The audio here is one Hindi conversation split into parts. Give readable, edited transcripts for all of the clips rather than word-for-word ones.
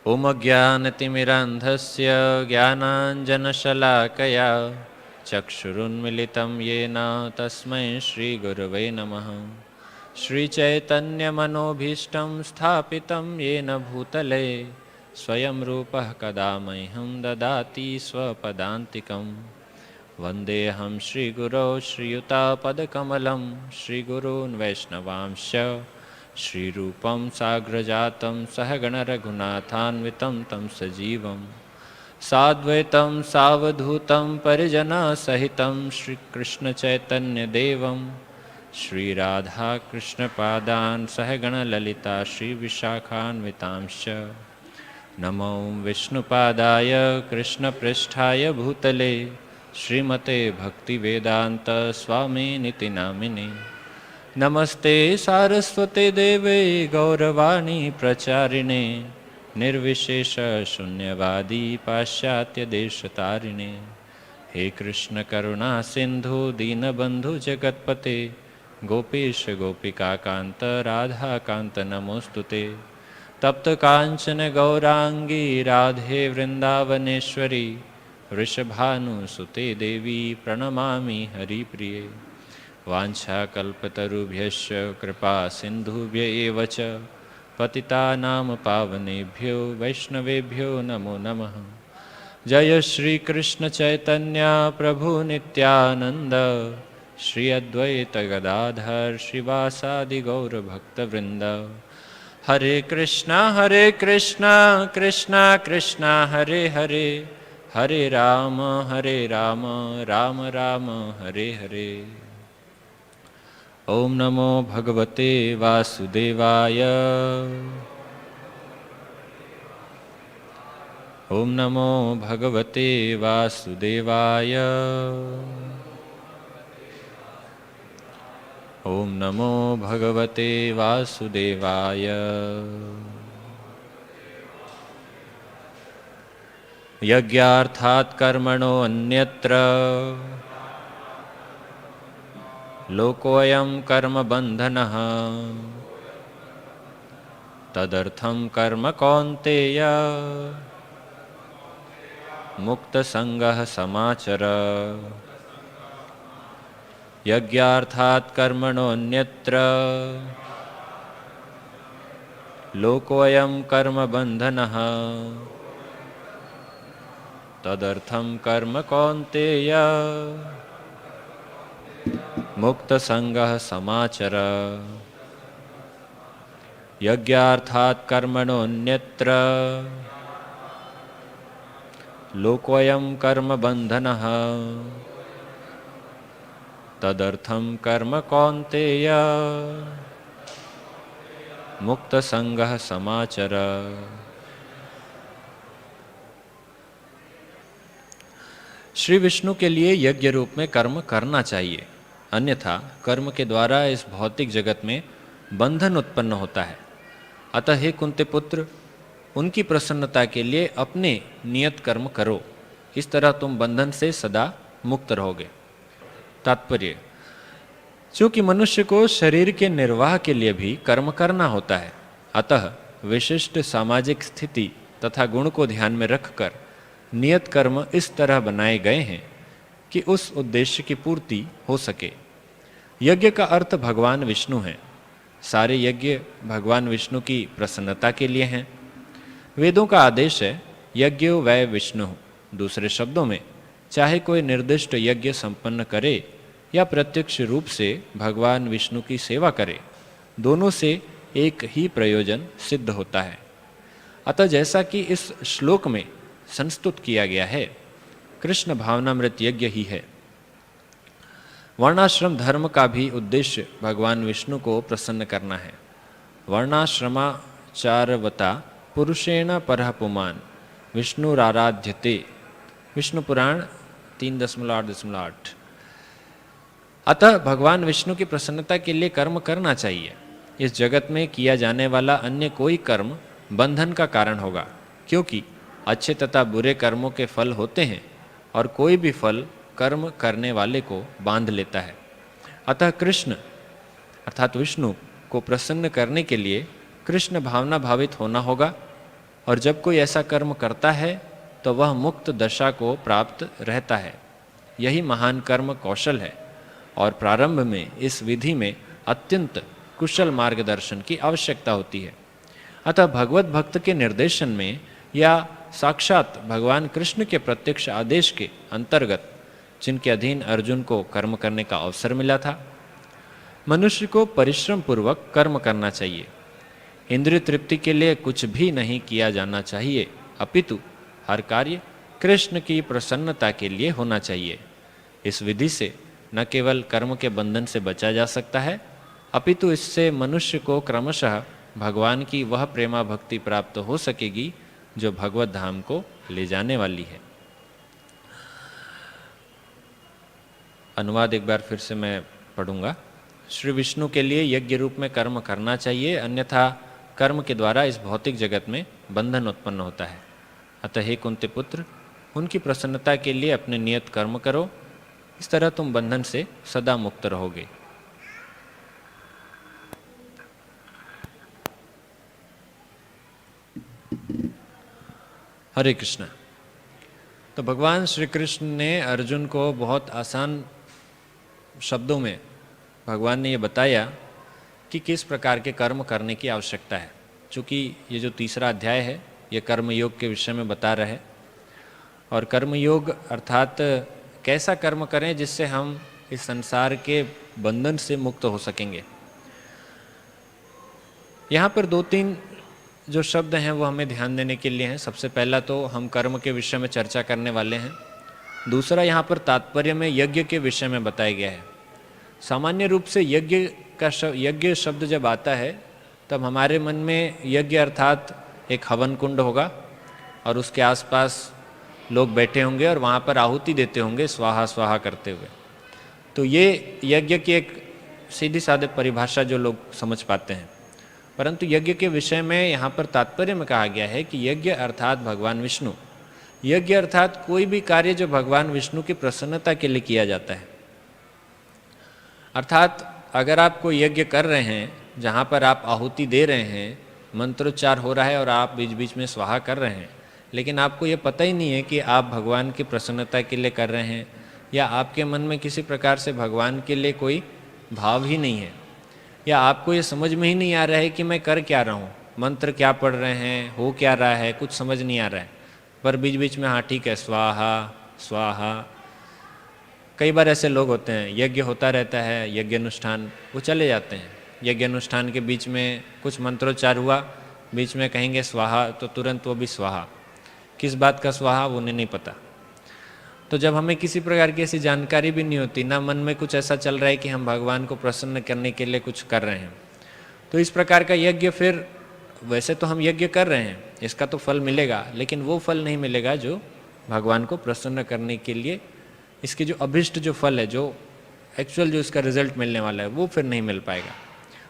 ॐ अज्ञानतिमिरान्धस्य ज्ञानाञ्जनशलाकया चक्षुरुन्मिलितं येन तस्मै श्रीगुरवे नमः। श्रीचैतन्यमनोभीष्टं स्थापितं येन भूतले स्वयं रूपः कदा मह्यं ददाति स्वपदान्तिकं। वन्देऽहं श्रीगुरौ श्रीयुतापदकमलं श्रीगुरून् वैष्णवांश्च श्रीरूपं साग्रजातं सहगणरघुनाथान्वितं तं सजीवं साद्वैतं सावधूतं परिजनसहितं श्रीकृष्णचैतन्यदेवं श्रीराधाकृष्णपादान् सहगणललिता श्रीविशाखान्वितांश्च नमो विष्णुपादाय कृष्णपृष्ठाय भूतले श्रीमते भक्तिवेदान्त स्वामिनिति नामिने। नमस्ते सारस्वते देवे गौरवाणी प्रचारिणे निर्विशेष शून्यवादी पाश्चात्य देशतारिणे। हे कृष्ण करुणा सिंधु दीनबंधु जगतपते गोपेश गोपिका कांत राधा कांत नमोस्तुते। तप्त कांचन गौरांगी राधे वृंदावनेश्वरी वृषभानुसुते देवी प्रणमामि हरिप्रिये। वाञ्छाकल्पतरुभ्यश्च कृपा सिन्धुभ्य एव च पतितानां पावनेभ्यो वैष्णवेभ्यो नमो नमः। जय श्री कृष्ण चैतन्य प्रभु नित्यानंद श्री अद्वैत गदाधर श्रीवासादि गौर भक्तवृंद। हरे कृष्णा कृष्णा कृष्णा हरे हरे हरे राम राम राम हरे हरे। ओम नमो भगवते वासुदेवाय। ओम नमो भगवते वासुदेवाय। ओम नमो भगवते वासुदेवाय। यज्ञार्थात् कर्मणो अन्यत्र लोकोऽयं कर्म बन्धनः तदर्थं कर्म कौन्तेय मुक्तसंगः समाचर। यज्ञार्थात् कर्मणो अन्यत्र लोकोऽयं कर्म बन्धनः तदर्थं कर्म कौन्तेय मुक्तसंगः समाचर। यज्ञार्थात् कर्मणो अन्यत्र लोकोऽयं कर्म बन्धनः तदर्थं कर्म कौन्तेय मुक्तसंगः समाचर। श्री विष्णु के लिए यज्ञ रूप में कर्म करना चाहिए, अन्यथा कर्म के द्वारा इस भौतिक जगत में बंधन उत्पन्न होता है। अतः हे कुंती पुत्र, उनकी प्रसन्नता के लिए अपने नियत कर्म करो, इस तरह तुम बंधन से सदा मुक्त रहोगे। तात्पर्य, चूँकि मनुष्य को शरीर के निर्वाह के लिए भी कर्म करना होता है, अतः विशिष्ट सामाजिक स्थिति तथा गुण को ध्यान में रखकर नियत कर्म इस तरह बनाए गए हैं कि उस उद्देश्य की पूर्ति हो सके। यज्ञ का अर्थ भगवान विष्णु है। सारे यज्ञ भगवान विष्णु की प्रसन्नता के लिए हैं। वेदों का आदेश है यज्ञो वै विष्णु। दूसरे शब्दों में, चाहे कोई निर्दिष्ट यज्ञ संपन्न करे या प्रत्यक्ष रूप से भगवान विष्णु की सेवा करे, दोनों से एक ही प्रयोजन सिद्ध होता है। अतः जैसा कि इस श्लोक में संस्तुत किया गया है, कृष्ण भावनामृत यज्ञ ही है। वर्णाश्रम धर्म का भी उद्देश्य भगवान विष्णु को प्रसन्न करना है। वर्णाश्रमाचारवता पुरुषेण परः पुमान् विष्णुराराध्यते। विष्णु पुराण 3.8.8। अतः भगवान विष्णु की प्रसन्नता के लिए कर्म करना चाहिए। इस जगत में किया जाने वाला अन्य कोई कर्म बंधन का कारण होगा, क्योंकि अच्छे तथा बुरे कर्मों के फल होते हैं और कोई भी फल कर्म करने वाले को बांध लेता है। अतः कृष्ण अर्थात विष्णु को प्रसन्न करने के लिए कृष्ण भावना भावित होना होगा और जब कोई ऐसा कर्म करता है तो वह मुक्त दशा को प्राप्त रहता है। यही महान कर्म कौशल है और प्रारंभ में इस विधि में अत्यंत कुशल मार्गदर्शन की आवश्यकता होती है। अतः भगवत भक्त के निर्देशन में या साक्षात भगवान कृष्ण के प्रत्यक्ष आदेश के अंतर्गत जिनके अधीन अर्जुन को कर्म करने का अवसर मिला था, मनुष्य को परिश्रम पूर्वक कर्म करना चाहिए। इंद्रिय तृप्ति के लिए कुछ भी नहीं किया जाना चाहिए, अपितु हर कार्य कृष्ण की प्रसन्नता के लिए होना चाहिए। इस विधि से न केवल कर्म के बंधन से बचा जा सकता है, अपितु इससे मनुष्य को क्रमशः भगवान की वह प्रेमा भक्ति प्राप्त हो सकेगी जो भगवत धाम को ले जाने वाली है। अनुवाद एक बार फिर से मैं पढ़ूंगा। श्री विष्णु के लिए यज्ञ रूप में कर्म करना चाहिए, अन्यथा कर्म के द्वारा इस भौतिक जगत में बंधन उत्पन्न होता है। अतः हे कुंती पुत्र, उनकी प्रसन्नता के लिए अपने नियत कर्म करो, इस तरह तुम बंधन से सदा मुक्त रहोगे। हरे कृष्ण। तो भगवान श्री कृष्ण ने अर्जुन को बहुत आसान शब्दों में भगवान ने ये बताया कि किस प्रकार के कर्म करने की आवश्यकता है। चूँकि ये जो तीसरा अध्याय है ये कर्म योग के विषय में बता रहे, और कर्म योग अर्थात कैसा कर्म करें जिससे हम इस संसार के बंधन से मुक्त हो सकेंगे। यहाँ पर दो तीन जो शब्द हैं वो हमें ध्यान देने के लिए हैं। सबसे पहला तो हम कर्म के विषय में चर्चा करने वाले हैं। दूसरा यहाँ पर तात्पर्य में यज्ञ के विषय में बताया गया है। सामान्य रूप से यज्ञ शब्द जब आता है तब हमारे मन में यज्ञ अर्थात एक हवन कुंड होगा और उसके आसपास लोग बैठे होंगे और वहाँ पर आहुति देते होंगे स्वाहा स्वाहा करते हुए। तो ये यज्ञ की एक सीधी सादे परिभाषा जो लोग समझ पाते हैं। परंतु यज्ञ के विषय में यहाँ पर तात्पर्य में कहा गया है कि यज्ञ अर्थात भगवान विष्णु, यज्ञ अर्थात कोई भी कार्य जो भगवान विष्णु की प्रसन्नता के लिए किया जाता है। अर्थात अगर आप कोई यज्ञ कर रहे हैं जहाँ पर आप आहुति दे रहे हैं, मंत्रोच्चार हो रहा है और आप बीच बीच में स्वाहा कर रहे हैं, लेकिन आपको ये पता ही नहीं है कि आप भगवान की प्रसन्नता के लिए कर रहे हैं, या आपके मन में किसी प्रकार से भगवान के लिए कोई भाव ही नहीं है, या आपको ये समझ में ही नहीं आ रहा है कि मैं कर क्या रहा हूँ, मंत्र क्या पढ़ रहे हैं, हो क्या रहा है, कुछ समझ नहीं आ रहा है, पर बीच बीच में हाँ ठीक है स्वाहा स्वाहा। कई बार ऐसे लोग होते हैं, यज्ञ होता रहता है, यज्ञ अनुष्ठान, वो चले जाते हैं। यज्ञ अनुष्ठान के बीच में कुछ मंत्रोच्चार हुआ, बीच में कहेंगे स्वाहा, तो तुरंत वो भी स्वाहा। किस बात का स्वाहा वो उन्हें नहीं पता। तो जब हमें किसी प्रकार की ऐसी जानकारी भी नहीं होती, ना मन में कुछ ऐसा चल रहा है कि हम भगवान को प्रसन्न करने के लिए कुछ कर रहे हैं, तो इस प्रकार का यज्ञ फिर वैसे तो हम यज्ञ कर रहे हैं, इसका तो फल मिलेगा, लेकिन वो फल नहीं मिलेगा जो भगवान को प्रसन्न करने के लिए इसके जो अभिष्ट जो फल है, जो एक्चुअल जो इसका रिजल्ट मिलने वाला है, वो फिर नहीं मिल पाएगा।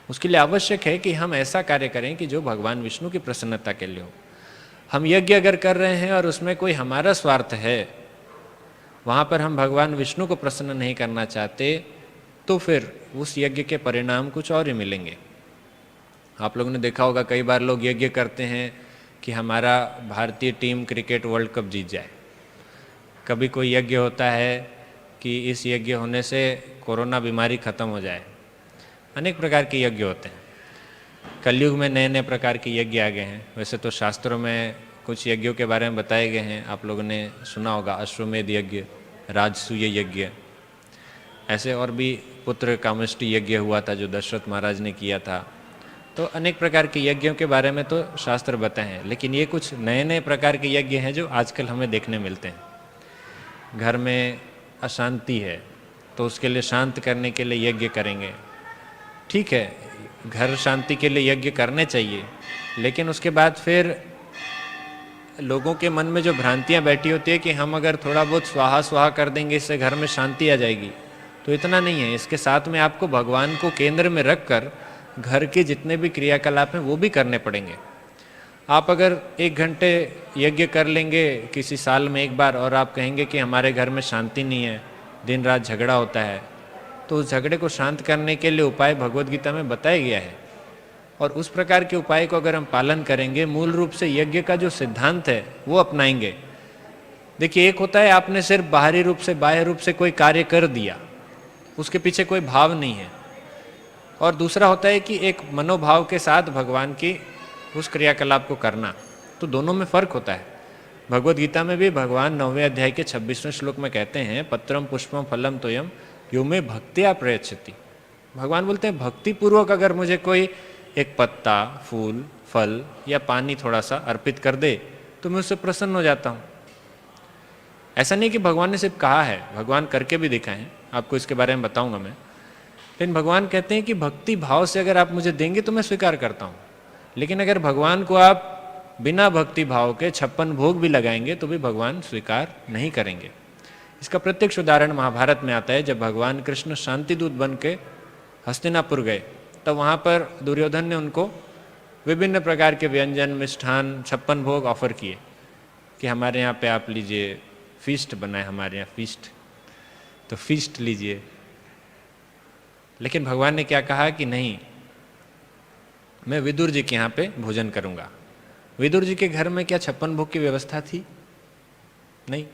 उसके लिए आवश्यक है कि हम ऐसा कार्य करें कि जो भगवान विष्णु की प्रसन्नता के लिए हो। हम यज्ञ अगर कर रहे हैं और उसमें कोई हमारा स्वार्थ है, वहाँ पर हम भगवान विष्णु को प्रसन्न नहीं करना चाहते, तो फिर उस यज्ञ के परिणाम कुछ और ही मिलेंगे। आप लोगों ने देखा होगा कई बार लोग यज्ञ करते हैं कि हमारा भारतीय टीम क्रिकेट वर्ल्ड कप जीत जाए। कभी कोई यज्ञ होता है कि इस यज्ञ होने से कोरोना बीमारी खत्म हो जाए। अनेक प्रकार के यज्ञ होते हैं। कलयुग में नए नए प्रकार के यज्ञ आ गए हैं। वैसे तो शास्त्रों में कुछ यज्ञों के बारे में बताए गए हैं, आप लोगों ने सुना होगा, अश्वमेध यज्ञ, राजसूय यज्ञ, ऐसे और भी पुत्र कामेष्टि यज्ञ हुआ था जो दशरथ महाराज ने किया था। तो अनेक प्रकार के यज्ञों के बारे में तो शास्त्र बताए हैं, लेकिन ये कुछ नए नए प्रकार के यज्ञ हैं जो आजकल हमें देखने मिलते हैं। घर में अशांति है तो उसके लिए शांत करने के लिए यज्ञ करेंगे। ठीक है, घर शांति के लिए यज्ञ करने चाहिए, लेकिन उसके बाद फिर लोगों के मन में जो भ्रांतियां बैठी होती है कि हम अगर थोड़ा बहुत स्वाहा स्वाहा कर देंगे इससे घर में शांति आ जाएगी, तो इतना नहीं है। इसके साथ में आपको भगवान को केंद्र में रखकर घर के जितने भी क्रियाकलाप हैं वो भी करने पड़ेंगे। आप अगर 1 घंटे यज्ञ कर लेंगे किसी साल में एक बार और आप कहेंगे कि हमारे घर में शांति नहीं है, दिन रात झगड़ा होता है, तो उस झगड़े को शांत करने के लिए उपाय भगवद गीता में बताया गया है। और उस प्रकार के उपाय को अगर हम पालन करेंगे, मूल रूप से यज्ञ का जो सिद्धांत है वो अपनाएंगे। देखिए, एक होता है आपने सिर्फ बाहरी रूप से, बाह्य रूप से कोई कार्य कर दिया, उसके पीछे कोई भाव नहीं है, और दूसरा होता है कि एक मनोभाव के साथ भगवान की उस क्रियाकलाप को करना। तो दोनों में फर्क होता है। भगवद गीता में भी भगवान 9वें अध्याय के 26वें श्लोक में कहते हैं, पत्रम पुष्पम फलम तोयम यो में भक्तिया प्रयच्छति। भगवान बोलते हैं भक्ति पूर्वक अगर मुझे कोई एक पत्ता, फूल, फल या पानी थोड़ा सा अर्पित कर दे तो मैं उससे प्रसन्न हो जाता हूँ। ऐसा नहीं कि भगवान ने सिर्फ कहा है, भगवान करके भी दिखाए हैं, आपको इसके बारे में बताऊंगा मैं। लेकिन भगवान कहते हैं कि भक्ति भाव से अगर आप मुझे देंगे तो मैं स्वीकार करता हूँ। लेकिन अगर भगवान को आप बिना भक्ति भाव के 56 भोग भी लगाएंगे तो भी भगवान स्वीकार नहीं करेंगे। इसका प्रत्यक्ष उदाहरण महाभारत में आता है। जब भगवान कृष्ण शांति दूत बन के हस्तिनापुर गए तब वहाँ पर दुर्योधन ने उनको विभिन्न प्रकार के व्यंजन, मिष्ठान, 56 भोग ऑफर किए कि हमारे यहाँ पे आप लीजिए, फीस्ट बनाए हमारे यहाँ फीस्ट, तो फीस्ट लीजिए। लेकिन भगवान ने क्या कहा कि नहीं, मैं विदुर जी के यहाँ पे भोजन करूँगा। विदुर जी के घर में क्या 56 भोग की व्यवस्था थी? नहीं।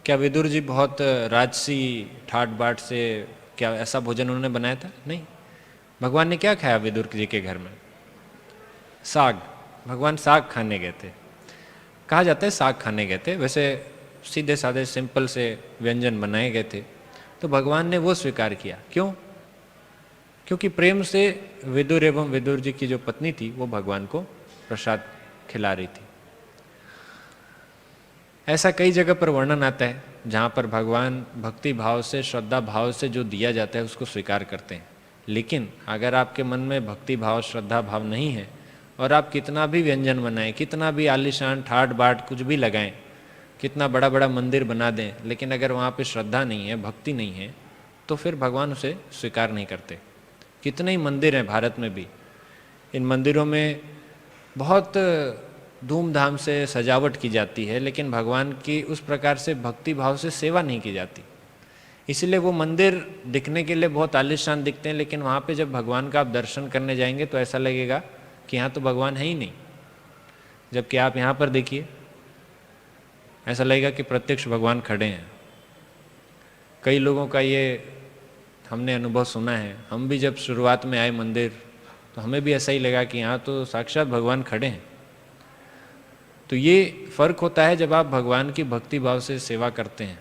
क्या विदुर जी बहुत राजसी ठाट बाट से क्या ऐसा भोजन उन्होंने बनाया था? नहीं। भगवान ने क्या खाया विदुर जी के घर में? साग। भगवान साग खाने गए थे। कहा जाता है साग खाने गए थे, वैसे सीधे साधे सिंपल से व्यंजन बनाए गए थे। तो भगवान ने वो स्वीकार किया। क्यों? क्योंकि प्रेम से विदुर एवं विदुर जी की जो पत्नी थी वो भगवान को प्रसाद खिला रही थी। ऐसा कई जगह पर वर्णन आता है जहाँ पर भगवान भक्ति भाव से, श्रद्धा भाव से जो दिया जाता है उसको स्वीकार करते हैं। लेकिन अगर आपके मन में भक्ति भाव, श्रद्धा भाव नहीं है और आप कितना भी व्यंजन बनाएं, कितना भी आलीशान ठाट बाट कुछ भी लगाएं, कितना बड़ा बड़ा मंदिर बना दें, लेकिन अगर वहाँ पे श्रद्धा नहीं है, भक्ति नहीं है, तो फिर भगवान उसे स्वीकार नहीं करते। कितने ही मंदिर हैं भारत में भी, इन मंदिरों में बहुत धूमधाम से सजावट की जाती है, लेकिन भगवान की उस प्रकार से भक्ति भाव से सेवा नहीं की जाती। इसलिए वो मंदिर दिखने के लिए बहुत आलीशान दिखते हैं, लेकिन वहाँ पे जब भगवान का आप दर्शन करने जाएंगे तो ऐसा लगेगा कि यहाँ तो भगवान है ही नहीं। जबकि आप यहाँ पर देखिए, ऐसा लगेगा कि प्रत्यक्ष भगवान खड़े हैं। कई लोगों का ये हमने अनुभव सुना है। हम भी जब शुरुआत में आए मंदिर तो हमें भी ऐसा ही लगा कि यहाँ तो साक्षात भगवान खड़े हैं। तो ये फर्क होता है जब आप भगवान की भक्ति भाव से सेवा करते हैं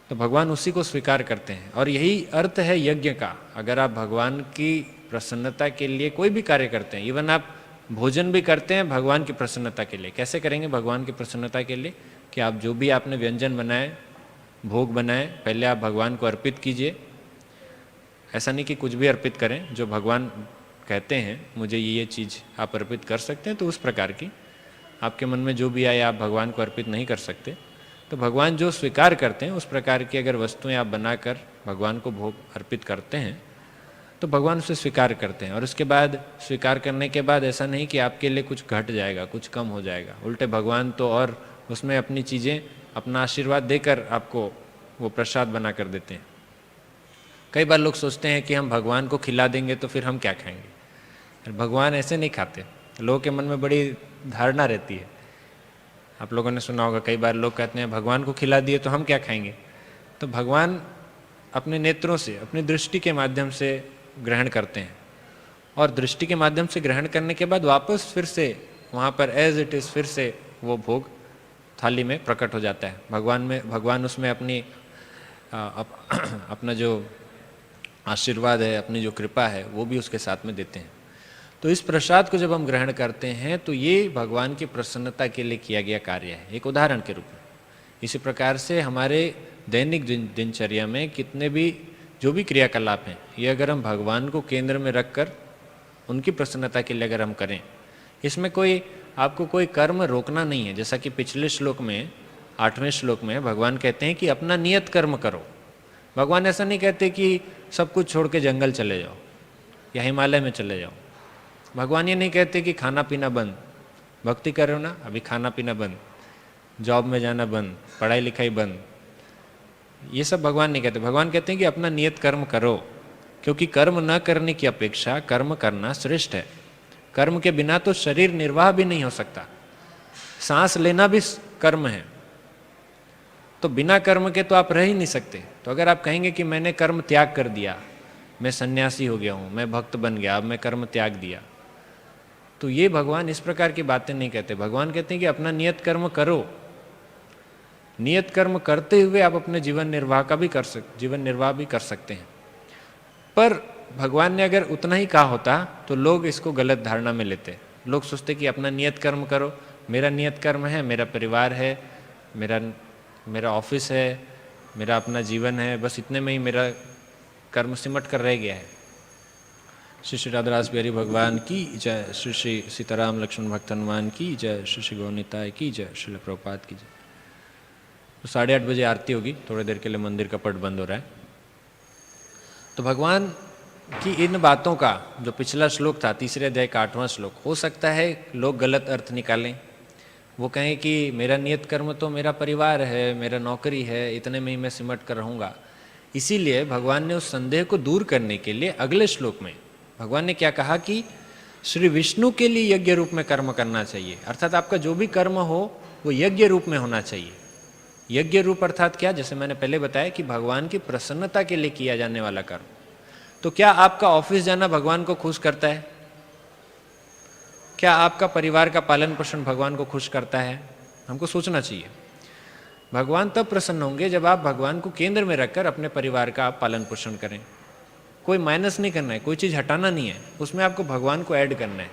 तो भगवान उसी को स्वीकार करते हैं। और यही अर्थ है यज्ञ का। अगर आप भगवान की प्रसन्नता के लिए कोई भी कार्य करते हैं, इवन आप भोजन भी करते हैं भगवान की प्रसन्नता के लिए। कैसे करेंगे भगवान की प्रसन्नता के लिए? कि आप जो भी आपने व्यंजन बनाए, भोग बनाए, पहले आप भगवान को अर्पित कीजिए। ऐसा नहीं कि कुछ भी अर्पित करें, जो भगवान कहते हैं मुझे ये चीज़ आप अर्पित कर सकते हैं, तो उस प्रकार की आपके मन में जो भी आए आप भगवान को अर्पित नहीं कर सकते। तो भगवान जो स्वीकार करते हैं उस प्रकार की अगर वस्तुएं आप बनाकर भगवान को भोग अर्पित करते हैं तो भगवान उसे स्वीकार करते हैं। और उसके बाद स्वीकार करने के बाद ऐसा नहीं कि आपके लिए कुछ घट जाएगा, कुछ कम हो जाएगा। उल्टे भगवान तो और उसमें अपनी चीज़ें, अपना आशीर्वाद देकर आपको वो प्रसाद बना कर देते हैं। कई बार लोग सोचते हैं कि हम भगवान को खिला देंगे तो फिर हम क्या खाएंगे। भगवान ऐसे नहीं खाते। लोगों के मन में बड़ी धारणा रहती है। आप लोगों ने सुना होगा, कई बार लोग कहते हैं भगवान को खिला दिए तो हम क्या खाएंगे। तो भगवान अपने नेत्रों से, अपनी दृष्टि के माध्यम से ग्रहण करते हैं, और दृष्टि के माध्यम से ग्रहण करने के बाद वापस फिर से वहाँ पर एज इट इज़ फिर से वो भोग थाली में प्रकट हो जाता है। भगवान उसमें अपनी अपना जो आशीर्वाद है, अपनी जो कृपा है, वो भी उसके साथ में देते हैं। तो इस प्रसाद को जब हम ग्रहण करते हैं तो ये भगवान की प्रसन्नता के लिए किया गया कार्य है, एक उदाहरण के रूप में। इसी प्रकार से हमारे दैनिक दिनचर्या में कितने भी जो भी क्रियाकलाप हैं, ये अगर हम भगवान को केंद्र में रखकर उनकी प्रसन्नता के लिए अगर हम करें, इसमें आपको कोई कर्म रोकना नहीं है। जैसा कि पिछले श्लोक में, 8वें श्लोक में भगवान कहते हैं कि अपना नियत कर्म करो। भगवान ऐसा नहीं कहते कि सब कुछ छोड़ के जंगल चले जाओ या हिमालय में चले जाओ। भगवान ये नहीं कहते कि खाना पीना बंद, भक्ति करो ना अभी खाना पीना बंद, जॉब में जाना बंद, पढ़ाई लिखाई बंद। ये सब भगवान नहीं कहते। भगवान कहते हैं कि अपना नियत कर्म करो, क्योंकि कर्म न करने की अपेक्षा कर्म करना श्रेष्ठ है। कर्म के बिना तो शरीर निर्वाह भी नहीं हो सकता, सांस लेना भी कर्म है, तो बिना कर्म के तो आप रह ही नहीं सकते। तो अगर आप कहेंगे कि मैंने कर्म त्याग कर दिया, मैं सन्यासी हो गया हूँ, मैं भक्त बन गया, अब मैं कर्म त्याग दिया, तो ये भगवान इस प्रकार की बातें नहीं कहते। भगवान कहते हैं कि अपना नियत कर्म करो, नियत कर्म करते हुए आप अपने जीवन निर्वाह भी कर सकते हैं। पर भगवान ने अगर उतना ही कहा होता तो लोग इसको गलत धारणा में लेते। लोग सोचते कि अपना नियत कर्म करो, मेरा नियत कर्म है, मेरा परिवार है, मेरा ऑफिस है, मेरा अपना जीवन है, बस इतने में ही मेरा कर्म सिमट कर रह गया है। श्री श्री राधारास बिहारी भगवान की जय, श्री श्री सीताराम लक्ष्मण भक्त हनुमान की जय, श्री श्री गौनिताय की जय, श्रील प्रभुपाद की जय। तो 8:30 बजे आरती होगी, थोड़ी देर के लिए मंदिर का पट बंद हो रहा है। तो भगवान की इन बातों का जो पिछला श्लोक था, तीसरे अध्याय का 8वां श्लोक, हो सकता है लोग गलत अर्थ निकालें, वो कहें कि मेरा नियत कर्म तो मेरा परिवार है, मेरा नौकरी है, इतने में ही मैं सिमट कर रहूँगा। इसीलिए भगवान ने उस संदेह को दूर करने के लिए अगले श्लोक में भगवान ने क्या कहा कि श्री विष्णु के लिए यज्ञ रूप में कर्म करना चाहिए, अर्थात आपका जो भी कर्म हो वो यज्ञ रूप में होना चाहिए। यज्ञ रूप अर्थात क्या, जैसे मैंने पहले बताया कि भगवान की प्रसन्नता के लिए किया जाने वाला कर्म। तो क्या आपका ऑफिस जाना भगवान को खुश करता है? क्या आपका परिवार का पालन पोषण भगवान को खुश करता है? हमको सोचना चाहिए। भगवान तब प्रसन्न होंगे जब आप भगवान को केंद्र में रखकर अपने परिवार का आप पालन पोषण करें। कोई माइनस नहीं करना है, कोई चीज़ हटाना नहीं है, उसमें आपको भगवान को ऐड करना है।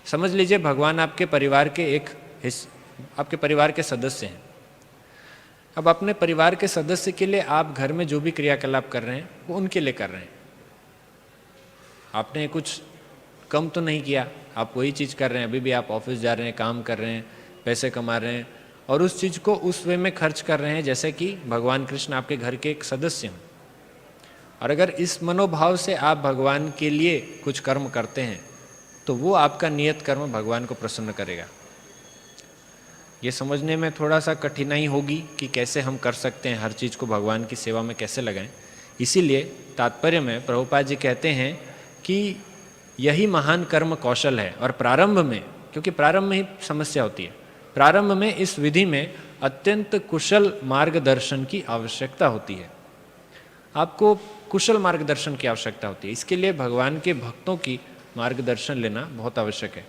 समझ लीजिए भगवान आपके परिवार के आपके परिवार के सदस्य हैं। अब अपने परिवार के सदस्य के लिए आप घर में जो भी क्रियाकलाप कर रहे हैं वो उनके लिए कर रहे हैं। आपने कुछ कम तो नहीं किया, आप वही चीज़ कर रहे हैं। अभी भी आप ऑफिस जा रहे हैं, काम कर रहे हैं, पैसे कमा रहे हैं और उस चीज़ को उस वे में खर्च कर रहे हैं जैसे कि भगवान कृष्ण आपके घर के एक सदस्य हों। और अगर इस मनोभाव से आप भगवान के लिए कुछ कर्म करते हैं तो वो आपका नियत कर्म भगवान को प्रसन्न करेगा। ये समझने में थोड़ा सा कठिनाई होगी कि कैसे हम कर सकते हैं, हर चीज़ को भगवान की सेवा में कैसे लगाएं। इसीलिए तात्पर्य में प्रभुपाद जी कहते हैं कि यही महान कर्म कौशल है। और प्रारंभ में, क्योंकि प्रारंभ में ही समस्या होती है, प्रारंभ में इस विधि में अत्यंत कुशल मार्गदर्शन की आवश्यकता होती है। आपको कुशल मार्गदर्शन की आवश्यकता होती है। इसके लिए भगवान के भक्तों की मार्गदर्शन लेना बहुत आवश्यक है।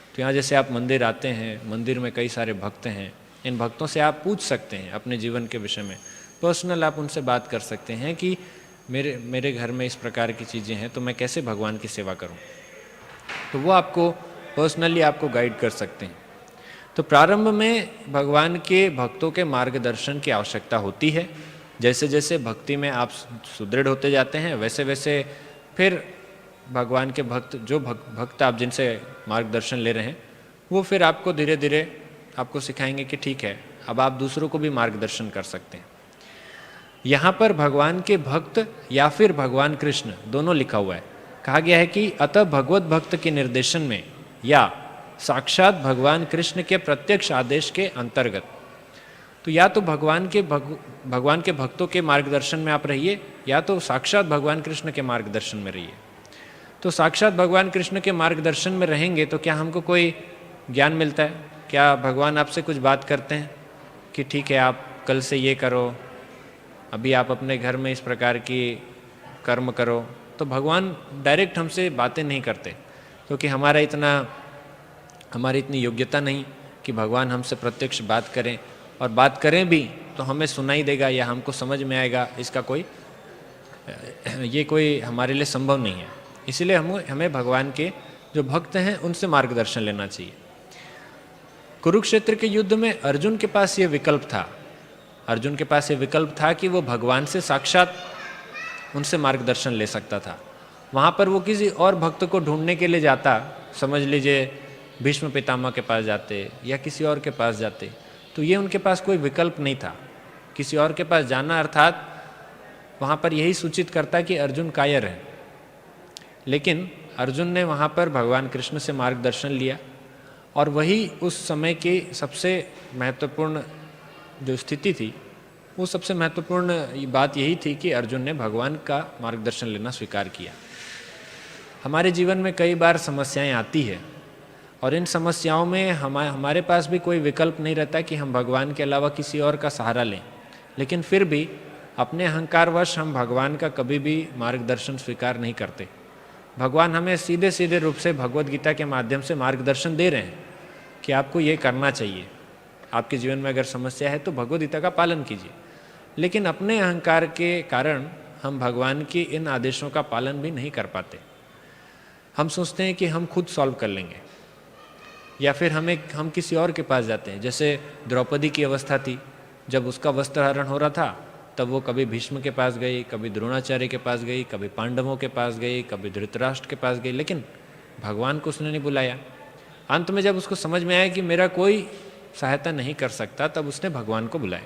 तो यहाँ जैसे आप मंदिर आते हैं, मंदिर में कई सारे भक्त हैं, इन भक्तों से आप पूछ सकते हैं अपने जीवन के विषय में, पर्सनल आप उनसे बात कर सकते हैं कि मेरे घर में इस प्रकार की चीज़ें हैं, तो मैं कैसे भगवान की सेवा करूं। तो वो आपको पर्सनली आपको गाइड कर सकते हैं। तो प्रारंभ में भगवान के भक्तों के मार्गदर्शन की आवश्यकता होती है। जैसे जैसे भक्ति में आप सुदृढ़ होते जाते हैं वैसे वैसे फिर भगवान के भक्त आप जिनसे मार्गदर्शन ले रहे हैं वो फिर आपको धीरे धीरे आपको सिखाएंगे कि ठीक है, अब आप दूसरों को भी मार्गदर्शन कर सकते हैं। यहाँ पर भगवान के भक्त या फिर भगवान कृष्ण दोनों लिखा हुआ है। कहा गया है कि अतः भगवत भक्त के निर्देशन में या साक्षात भगवान कृष्ण के प्रत्यक्ष आदेश के अंतर्गत। तो या तो भगवान के भक्तों के मार्गदर्शन में आप रहिए या तो साक्षात भगवान कृष्ण के मार्गदर्शन में रहिए। तो साक्षात भगवान कृष्ण के मार्गदर्शन में रहेंगे तो क्या हमको कोई ज्ञान मिलता है? क्या भगवान आपसे कुछ बात करते हैं कि ठीक है आप कल से ये करो, अभी आप अपने घर में इस प्रकार की कर्म करो? तो भगवान डायरेक्ट हमसे बातें नहीं करते, क्योंकि हमारी इतनी योग्यता नहीं कि भगवान हमसे प्रत्यक्ष बात करें, और बात करें भी तो हमें सुनाई देगा या हमको समझ में आएगा, इसका कोई हमारे लिए संभव नहीं है। इसलिए हमें भगवान के जो भक्त हैं उनसे मार्गदर्शन लेना चाहिए। कुरुक्षेत्र के युद्ध में अर्जुन के पास ये विकल्प था कि वो भगवान से साक्षात उनसे मार्गदर्शन ले सकता था। वहाँ पर वो किसी और भक्त को ढूंढने के लिए जाता, समझ लीजिए भीष्म पितामह के पास जाते या किसी और के पास जाते, तो ये उनके पास कोई विकल्प नहीं था। किसी और के पास जाना अर्थात वहाँ पर यही सूचित करता कि अर्जुन कायर है। लेकिन अर्जुन ने वहाँ पर भगवान कृष्ण से मार्गदर्शन लिया, और वही उस समय की सबसे महत्वपूर्ण जो स्थिति थी, वो सबसे महत्वपूर्ण बात यही थी कि अर्जुन ने भगवान का मार्गदर्शन लेना स्वीकार किया। हमारे जीवन में कई बार समस्याएं आती है और इन समस्याओं में हमारे पास भी कोई विकल्प नहीं रहता कि हम भगवान के अलावा किसी और का सहारा लें, लेकिन फिर भी अपने अहंकारवश हम भगवान का कभी भी मार्गदर्शन स्वीकार नहीं करते। भगवान हमें सीधे सीधे रूप से भगवद गीता के माध्यम से मार्गदर्शन दे रहे हैं कि आपको ये करना चाहिए, आपके जीवन में अगर समस्या है तो भगवद गीता का पालन कीजिए। लेकिन अपने अहंकार के कारण हम भगवान के इन आदेशों का पालन भी नहीं कर पाते। हम सोचते हैं कि हम खुद सॉल्व कर लेंगे, या फिर हम किसी और के पास जाते हैं। जैसे द्रौपदी की अवस्था थी, जब उसका वस्त्रहरण हो रहा था तब वो कभी भीष्म के पास गई, कभी द्रोणाचार्य के पास गई, कभी पांडवों के पास गई, कभी धृतराष्ट्र के पास गई, लेकिन भगवान को उसने नहीं बुलाया। अंत में जब उसको समझ में आया कि मेरा कोई सहायता नहीं कर सकता, तब उसने भगवान को बुलाया।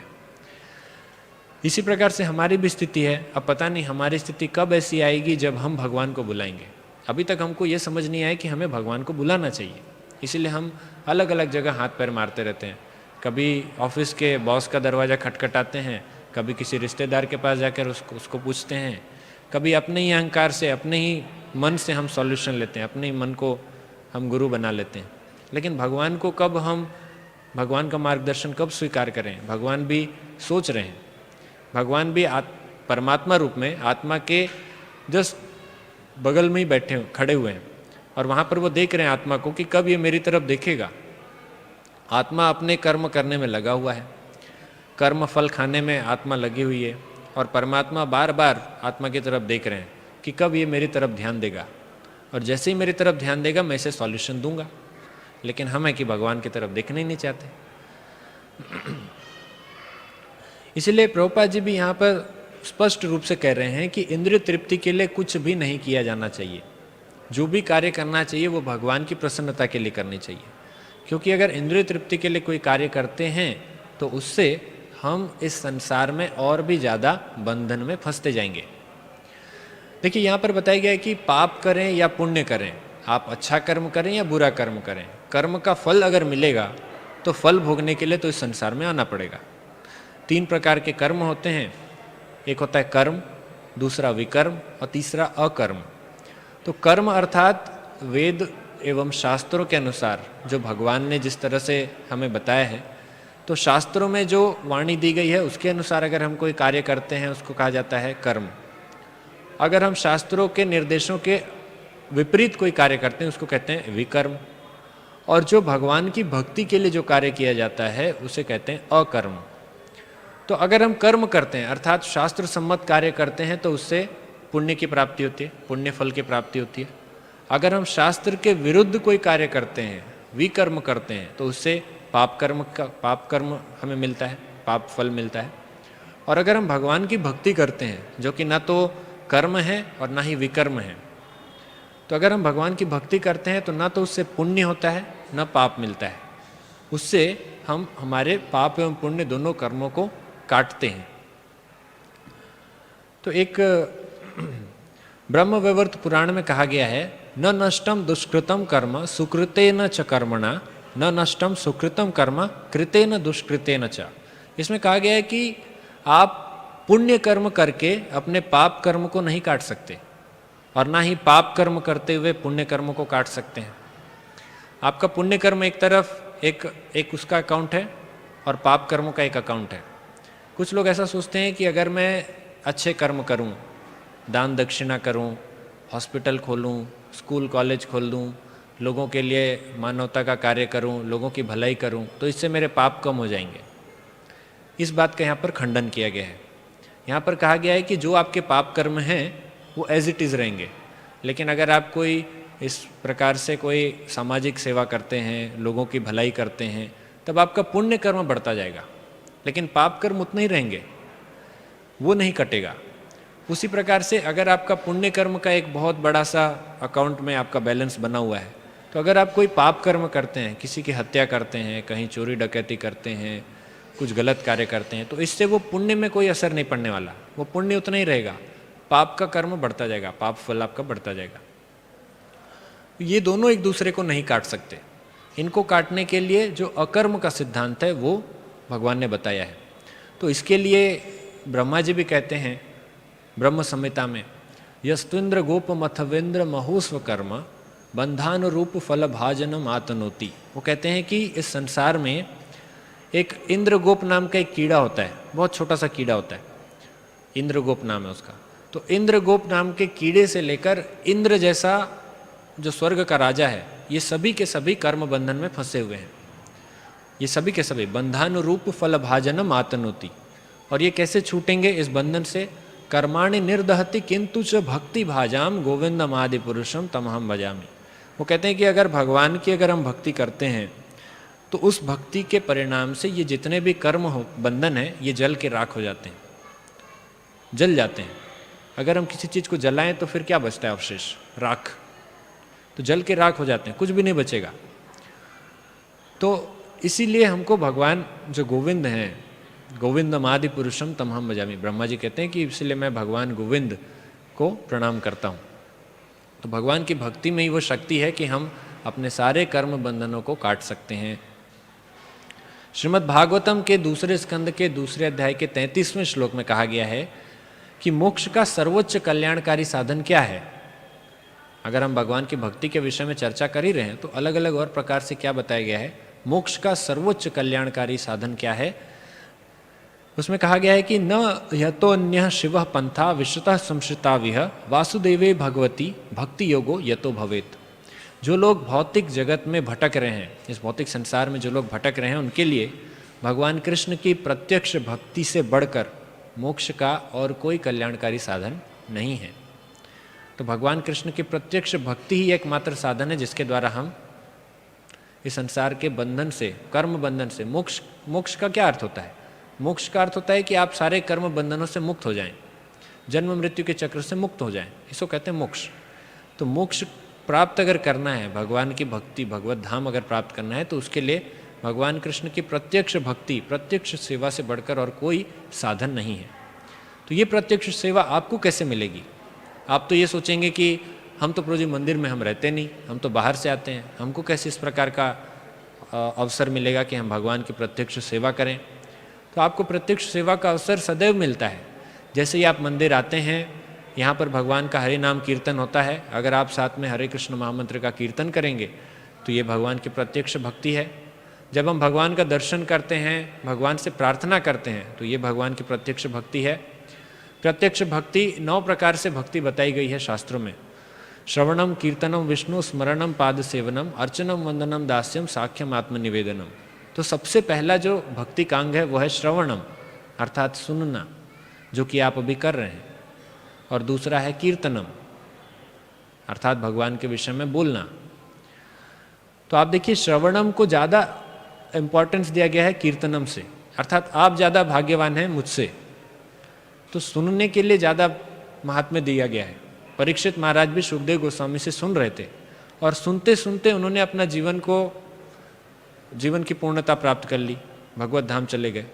इसी प्रकार से हमारी भी स्थिति है। अब पता नहीं हमारी स्थिति कब ऐसी आएगी जब हम भगवान को बुलाएंगे। अभी तक हमको ये समझ नहीं आया कि हमें भगवान को बुलाना चाहिए, इसीलिए हम अलग अलग जगह हाथ पैर मारते रहते हैं। कभी ऑफिस के बॉस का दरवाज़ा खटखटाते हैं, कभी किसी रिश्तेदार के पास जाकर उसको पूछते हैं, कभी अपने ही अहंकार से, अपने ही मन से हम सॉल्यूशन लेते हैं, अपने ही मन को हम गुरु बना लेते हैं। लेकिन भगवान को कब हम, भगवान का मार्गदर्शन कब स्वीकार करें? भगवान भी सोच रहे हैं। भगवान भी परमात्मा रूप में आत्मा के जस्ट बगल में ही बैठे खड़े हुए हैं और वहाँ पर वो देख रहे हैं आत्मा को कि कब ये मेरी तरफ देखेगा। आत्मा अपने कर्म करने में लगा हुआ है, कर्म फल खाने में आत्मा लगी हुई है, और परमात्मा बार बार आत्मा की तरफ देख रहे हैं कि कब ये मेरी तरफ ध्यान देगा, और जैसे ही मेरी तरफ ध्यान देगा मैं इसे सॉल्यूशन दूंगा। लेकिन हम है कि भगवान की तरफ देखना ही नहीं चाहते। इसलिए प्रभुपाद जी भी यहाँ पर स्पष्ट रूप से कह रहे हैं कि इंद्रिय तृप्ति के लिए कुछ भी नहीं किया जाना चाहिए। जो भी कार्य करना चाहिए वो भगवान की प्रसन्नता के लिए करनी चाहिए, क्योंकि अगर इंद्रिय तृप्ति के लिए कोई कार्य करते हैं तो उससे हम इस संसार में और भी ज़्यादा बंधन में फंसते जाएंगे। देखिए यहाँ पर बताया गया है कि पाप करें या पुण्य करें, आप अच्छा कर्म करें या बुरा कर्म करें, कर्म का फल अगर मिलेगा तो फल भोगने के लिए तो इस संसार में आना पड़ेगा। 3 प्रकार के कर्म होते हैं, एक होता है कर्म, दूसरा विकर्म और तीसरा अकर्म। तो कर्म अर्थात वेद एवं शास्त्रों के अनुसार जो भगवान ने जिस तरह से हमें बताया है, तो शास्त्रों में जो वाणी दी गई है उसके अनुसार अगर हम कोई कार्य करते हैं उसको कहा जाता है कर्म। अगर हम शास्त्रों के निर्देशों के विपरीत कोई कार्य करते हैं उसको कहते हैं विकर्म। और जो भगवान की भक्ति के लिए जो कार्य किया जाता है उसे कहते हैं अकर्म। तो अगर हम कर्म करते हैं अर्थात शास्त्र सम्मत कार्य करते हैं तो उससे पुण्य की प्राप्ति होती है, पुण्य फल की प्राप्ति होती है। अगर हम शास्त्र के विरुद्ध कोई कार्य करते हैं, विकर्म करते हैं, तो उससे पाप कर्म हमें मिलता है, पाप फल मिलता है। और अगर हम भगवान की भक्ति करते हैं जो कि ना तो कर्म है और ना ही विकर्म है, तो अगर हम भगवान की भक्ति करते हैं तो ना तो उससे पुण्य होता है ना पाप मिलता है, उससे हम हमारे पाप एवं पुण्य दोनों कर्मों को काटते हैं। तो एक ब्रह्म वैवर्त पुराण में कहा गया है, न नष्टम दुष्कृतम कर्म सुकृतेन च कर्मणा न नष्टम सुकृतम कर्म कृतेन दुष्कृतेन च। इसमें कहा गया है कि आप पुण्य कर्म करके अपने पाप कर्म को नहीं काट सकते और ना ही पाप कर्म करते हुए पुण्य कर्म को काट सकते हैं। आपका पुण्य कर्म एक तरफ एक उसका अकाउंट है और पाप कर्म का एक अकाउंट है। कुछ लोग ऐसा सोचते हैं कि अगर मैं अच्छे कर्म करूं, दान दक्षिणा करूं, हॉस्पिटल खोलूं, स्कूल कॉलेज खोल दूं, लोगों के लिए मानवता का कार्य करूं, लोगों की भलाई करूं, तो इससे मेरे पाप कम हो जाएंगे। इस बात का यहाँ पर खंडन किया गया है। यहाँ पर कहा गया है कि जो आपके पाप कर्म हैं वो एज इट इज़ रहेंगे, लेकिन अगर आप कोई इस प्रकार से कोई सामाजिक सेवा करते हैं, लोगों की भलाई करते हैं, तब आपका पुण्य कर्म बढ़ता जाएगा, लेकिन पाप कर्म उतना ही रहेंगे, वो नहीं कटेगा। उसी प्रकार से अगर आपका पुण्य कर्म का एक बहुत बड़ा सा अकाउंट में आपका बैलेंस बना हुआ है, तो अगर आप कोई पाप कर्म करते हैं, किसी की हत्या करते हैं, कहीं चोरी डकैती करते हैं, कुछ गलत कार्य करते हैं, तो इससे वो पुण्य में कोई असर नहीं पड़ने वाला, वो पुण्य उतना ही रहेगा, पाप का कर्म बढ़ता जाएगा, पाप फल आपका बढ़ता जाएगा। ये दोनों एक दूसरे को नहीं काट सकते। इनको काटने के लिए जो अकर्म का सिद्धांत है वो भगवान ने बताया है। तो इसके लिए ब्रह्मा जी भी कहते हैं ब्रह्म संहिता में यस्तुन्द्र गोप मथवेंद्र महोस्व कर्म बंधानुरूप फल भाजनम आतनोति। वो कहते हैं कि इस संसार में एक इंद्रगोप नाम का एक कीड़ा होता है, बहुत छोटा सा कीड़ा होता है, इंद्रगोप नाम है उसका। तो इंद्रगोप नाम के कीड़े से लेकर इंद्र जैसा जो स्वर्ग का राजा है, ये सभी के सभी कर्म बंधन में फंसे हुए हैं। ये सभी के सभी बंधानुरूप फल भाजनम आतनोति। और ये कैसे छूटेंगे इस बंधन से? कर्माणि निर्दहति किंतु च भक्ति भाजाम गोविंदम आदि पुरुषम तमहम भजामि। वो कहते हैं कि अगर भगवान की अगर हम भक्ति करते हैं तो उस भक्ति के परिणाम से ये जितने भी कर्म हो बंधन है ये जल के राख हो जाते हैं, जल जाते हैं। अगर हम किसी चीज़ को जलाएं तो फिर क्या बचता है? अवशेष, राख। तो जल के राख हो जाते हैं, कुछ भी नहीं बचेगा। तो इसीलिए हमको भगवान जो गोविंद हैं, गोविंदम आदि पुरुषम तमहम भजामि, ब्रह्मा जी कहते हैं कि इसलिए मैं भगवान गोविंद को प्रणाम करता हूँ। तो भगवान की भक्ति में ही वो शक्ति है कि हम अपने सारे कर्म बंधनों को काट सकते हैं। श्रीमद् भागवतम के दूसरे स्कंद के दूसरे अध्याय के 33वें श्लोक में कहा गया है कि मोक्ष का सर्वोच्च कल्याणकारी साधन क्या है। अगर हम भगवान की भक्ति के विषय में चर्चा कर ही रहे हैं तो अलग अलग और प्रकार से क्या बताया गया है, मोक्ष का सर्वोच्च कल्याणकारी साधन क्या है। उसमें कहा गया है कि न यतोन्यः शिवः पंथा विश्रुतः संश्रिताविह वासुदेवे भगवती भक्ति योगो यतो भवेत। जो लोग भौतिक जगत में भटक रहे हैं, इस भौतिक संसार में जो लोग भटक रहे हैं, उनके लिए भगवान कृष्ण की प्रत्यक्ष भक्ति से बढ़कर मोक्ष का और कोई कल्याणकारी साधन नहीं है। तो भगवान कृष्ण की प्रत्यक्ष भक्ति ही एकमात्र साधन है जिसके द्वारा हम इस संसार के बंधन से, कर्म बंधन से, मोक्ष का क्या अर्थ होता है? मोक्ष का अर्थ होता है कि आप सारे कर्म बंधनों से मुक्त हो जाएं, जन्म मृत्यु के चक्र से मुक्त हो जाएं, इसको कहते हैं मोक्ष। तो मोक्ष प्राप्त अगर करना है, भगवान की भक्ति, भगवत धाम अगर प्राप्त करना है, तो उसके लिए भगवान कृष्ण की प्रत्यक्ष भक्ति, प्रत्यक्ष सेवा से बढ़कर और कोई साधन नहीं है। तो ये प्रत्यक्ष सेवा आपको कैसे मिलेगी? आप तो ये सोचेंगे कि हम तो प्रभु जी मंदिर में हम रहते नहीं, हम तो बाहर से आते हैं, हमको कैसे इस प्रकार का अवसर मिलेगा कि हम भगवान की प्रत्यक्ष सेवा करें? तो आपको प्रत्यक्ष सेवा का अवसर सदैव मिलता है। जैसे ही आप मंदिर आते हैं, यहाँ पर भगवान का हरि नाम कीर्तन होता है, अगर आप साथ में हरे कृष्ण महामंत्र का कीर्तन करेंगे तो ये भगवान की प्रत्यक्ष भक्ति है। जब हम भगवान का दर्शन करते हैं, भगवान से प्रार्थना करते हैं, तो ये भगवान की प्रत्यक्ष भक्ति है। प्रत्यक्ष भक्ति 9 प्रकार से भक्ति बताई गई है शास्त्रों में। श्रवणम कीर्तनम विष्णु स्मरणम पाद सेवनम अर्चनम वंदनम दास्यम साख्यम आत्मनिवेदनम। तो सबसे पहला जो भक्ति का अंग है वो है श्रवणम, अर्थात सुनना, जो कि आप अभी कर रहे हैं। और दूसरा है कीर्तनम, अर्थात भगवान के विषय में बोलना। तो आप देखिए, श्रवणम को ज़्यादा इम्पोर्टेंस दिया गया है कीर्तनम से, अर्थात आप ज़्यादा भाग्यवान हैं मुझसे, तो सुनने के लिए ज़्यादा महात्म्य दिया गया है। परीक्षित महाराज भी सुखदेव गोस्वामी से सुन रहे थे और सुनते सुनते उन्होंने अपना जीवन की पूर्णता प्राप्त कर ली, भगवत धाम चले गए।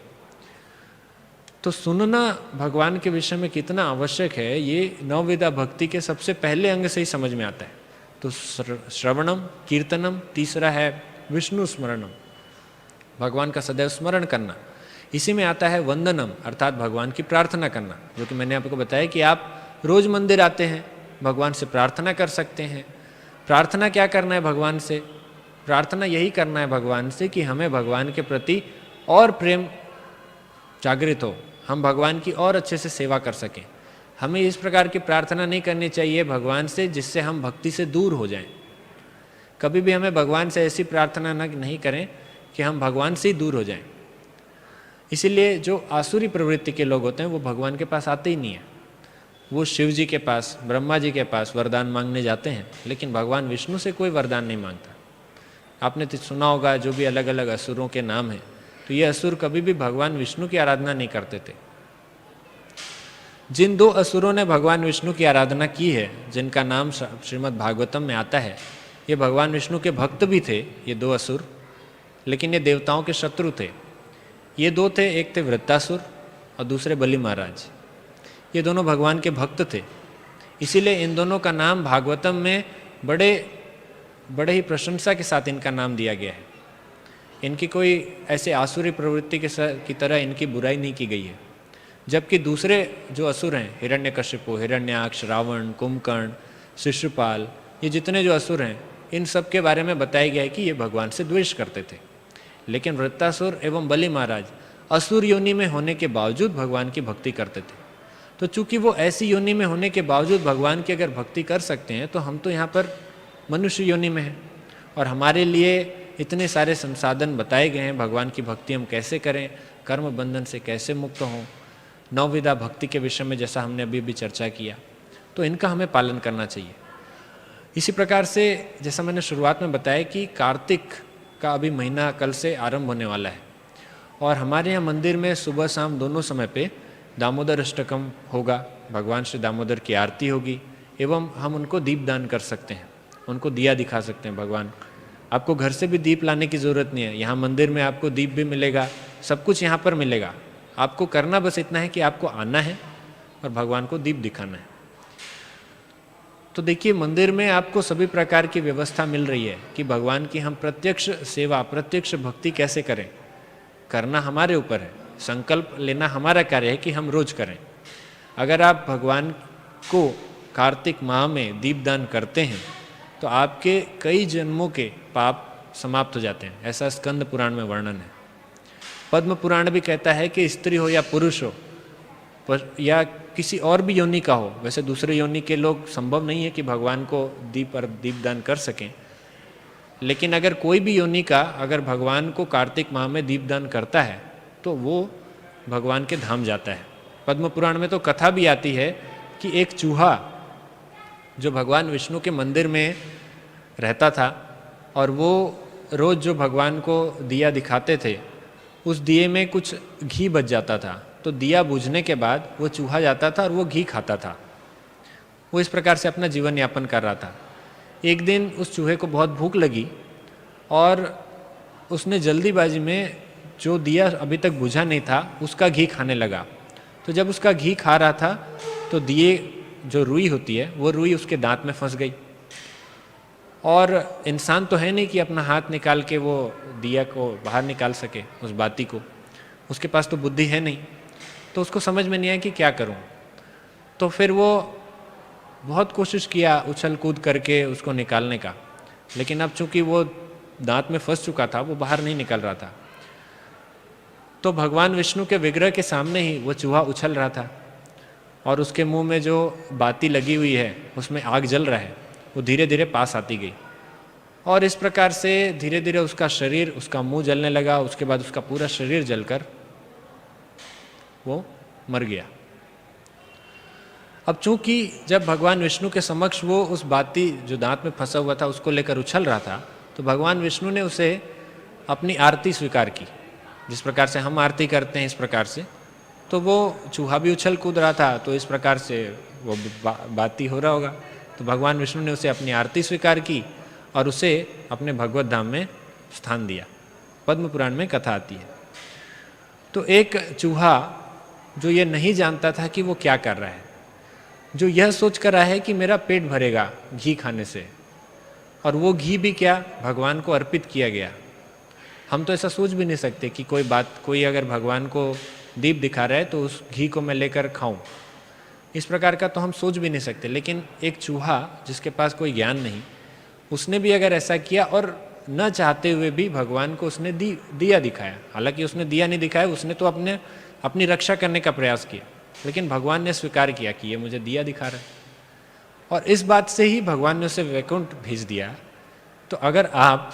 तो सुनना भगवान के विषय में कितना आवश्यक है, ये नवविधा भक्ति के सबसे पहले अंग से ही समझ में आता है। तो श्रवणम, कीर्तनम, तीसरा है विष्णु स्मरणम, भगवान का सदैव स्मरण करना। इसी में आता है वंदनम, अर्थात भगवान की प्रार्थना करना, जो कि मैंने आपको बताया कि आप रोज मंदिर आते हैं, भगवान से प्रार्थना कर सकते हैं। प्रार्थना क्या करना है भगवान से? प्रार्थना यही करना है भगवान से कि हमें भगवान के प्रति और प्रेम जागृत हो, हम भगवान की और अच्छे से सेवा कर सकें। हमें इस प्रकार की प्रार्थना नहीं करनी चाहिए भगवान से जिससे हम भक्ति से दूर हो जाएं। कभी भी हमें भगवान से ऐसी प्रार्थना नहीं करें कि हम भगवान से ही दूर हो जाएं। इसीलिए जो आसुरी प्रवृत्ति के लोग होते हैं वो भगवान के पास आते ही नहीं है। वो शिव जी के पास, ब्रह्मा जी के पास वरदान मांगने जाते हैं, लेकिन भगवान विष्णु से कोई वरदान नहीं मांगता। आपने तो सुना होगा जो भी अलग अलग असुरों के नाम हैं, तो ये असुर कभी भी भगवान विष्णु की आराधना नहीं करते थे। जिन 2 असुरों ने भगवान विष्णु की आराधना की है, जिनका नाम श्रीमद् भागवतम में आता है, ये भगवान विष्णु के भक्त भी थे ये 2 असुर, लेकिन ये देवताओं के शत्रु थे। ये 2 थे, एक थे वृत्तासुर और दूसरे बलि महाराज। ये दोनों भगवान के भक्त थे, इसीलिए इन दोनों का नाम भागवतम में बड़े ही प्रशंसा के साथ इनका नाम दिया गया है। इनकी कोई ऐसे आसुरी प्रवृत्ति की तरह इनकी बुराई नहीं की गई है। जबकि दूसरे जो असुर हैं, हिरण्यकशिपु, हिरण्याक्ष, रावण, कुंभकर्ण, शिशुपाल, ये जितने जो असुर हैं, इन सब के बारे में बताया गया है कि ये भगवान से द्वेष करते थे। लेकिन वृत्तासुर एवं बलि महाराज असुर योनि में होने के बावजूद भगवान की भक्ति करते थे। तो चूंकि वो ऐसी योनि में होने के बावजूद भगवान की अगर भक्ति कर सकते हैं, तो हम तो यहाँ पर मनुष्य योनि में हैं और हमारे लिए इतने सारे संसाधन बताए गए हैं। भगवान की भक्ति हम कैसे करें, कर्म बंधन से कैसे मुक्त हों, नवविधा भक्ति के विषय में जैसा हमने अभी भी चर्चा किया, तो इनका हमें पालन करना चाहिए। इसी प्रकार से जैसा मैंने शुरुआत में बताया कि कार्तिक का अभी महीना कल से आरंभ होने वाला है और हमारे यहाँ मंदिर में सुबह शाम दोनों समय पे दामोदर अष्टकम होगा, भगवान श्री दामोदर की आरती होगी एवं हम उनको दीप दान कर सकते हैं, उनको दिया दिखा सकते हैं। भगवान, आपको घर से भी दीप लाने की ज़रूरत नहीं है, यहाँ मंदिर में आपको दीप भी मिलेगा, सब कुछ यहाँ पर मिलेगा। आपको करना बस इतना है कि आपको आना है और भगवान को दीप दिखाना है। तो देखिए, मंदिर में आपको सभी प्रकार की व्यवस्था मिल रही है कि भगवान की हम प्रत्यक्ष सेवा, प्रत्यक्ष भक्ति कैसे करें। करना हमारे ऊपर है, संकल्प लेना हमारा कार्य है कि हम रोज करें। अगर आप भगवान को कार्तिक माह में दीपदान करते हैं तो आपके कई जन्मों के पाप समाप्त हो जाते हैं, ऐसा स्कंद पुराण में वर्णन है। पद्म पुराण भी कहता है कि स्त्री हो या पुरुष हो या किसी और भी योनि का हो, वैसे दूसरे योनि के लोग संभव नहीं है कि भगवान को दीपदान कर सकें, लेकिन अगर कोई भी योनि का अगर भगवान को कार्तिक माह में दीपदान करता है तो वो भगवान के धाम जाता है। पद्म पुराण में तो कथा भी आती है कि एक चूहा जो भगवान विष्णु के मंदिर में रहता था और वो रोज़ जो भगवान को दिया दिखाते थे, उस दिए में कुछ घी बच जाता था, तो दिया बुझने के बाद वो चूहा जाता था और वो घी खाता था। वो इस प्रकार से अपना जीवन यापन कर रहा था। एक दिन उस चूहे को बहुत भूख लगी और उसने जल्दीबाजी में जो दिया अभी तक बुझा नहीं था उसका घी खाने लगा। तो जब उसका घी खा रहा था तो दिए जो रुई होती है वो रुई उसके दांत में फंस गई। और इंसान तो है नहीं कि अपना हाथ निकाल के वो दिया को बाहर निकाल सके, उस बाती को, उसके पास तो बुद्धि है नहीं। तो उसको समझ में नहीं आया कि क्या करूं। तो फिर वो बहुत कोशिश किया उछल कूद करके उसको निकालने का, लेकिन अब चूंकि वो दांत में फंस चुका था, वो बाहर नहीं निकल रहा था। तो भगवान विष्णु के विग्रह के सामने ही वो चूहा उछल रहा था और उसके मुंह में जो बाती लगी हुई है उसमें आग जल रहा है, वो धीरे धीरे पास आती गई और इस प्रकार से धीरे धीरे उसका शरीर, उसका मुंह जलने लगा। उसके बाद उसका पूरा शरीर जलकर वो मर गया। अब चूंकि जब भगवान विष्णु के समक्ष वो उस बाती जो दांत में फंसा हुआ था उसको लेकर उछल रहा था, तो भगवान विष्णु ने उसे अपनी आरती स्वीकार की। जिस प्रकार से हम आरती करते हैं इस प्रकार से, तो वो चूहा भी उछल कूद रहा था, तो इस प्रकार से वो बाती हो रहा होगा। तो भगवान विष्णु ने उसे अपनी आरती स्वीकार की और उसे अपने भगवत धाम में स्थान दिया। पद्म पुराण में कथा आती है। तो एक चूहा जो ये नहीं जानता था कि वो क्या कर रहा है, जो यह सोच कर रहा है कि मेरा पेट भरेगा घी खाने से, और वो घी भी क्या, भगवान को अर्पित किया गया। हम तो ऐसा सोच भी नहीं सकते कि कोई अगर भगवान को दीप दिखा रहा है तो उस घी को मैं लेकर खाऊं, इस प्रकार का तो हम सोच भी नहीं सकते। लेकिन एक चूहा जिसके पास कोई ज्ञान नहीं, उसने भी अगर ऐसा किया और न चाहते हुए भी भगवान को उसने दिया दिखाया। हालांकि उसने दिया नहीं दिखाया, उसने तो अपनी रक्षा करने का प्रयास किया, लेकिन भगवान ने स्वीकार किया कि ये मुझे दिया दिखा रहा है, और इस बात से ही भगवान ने उसे वैकुंठ भेज दिया। तो अगर आप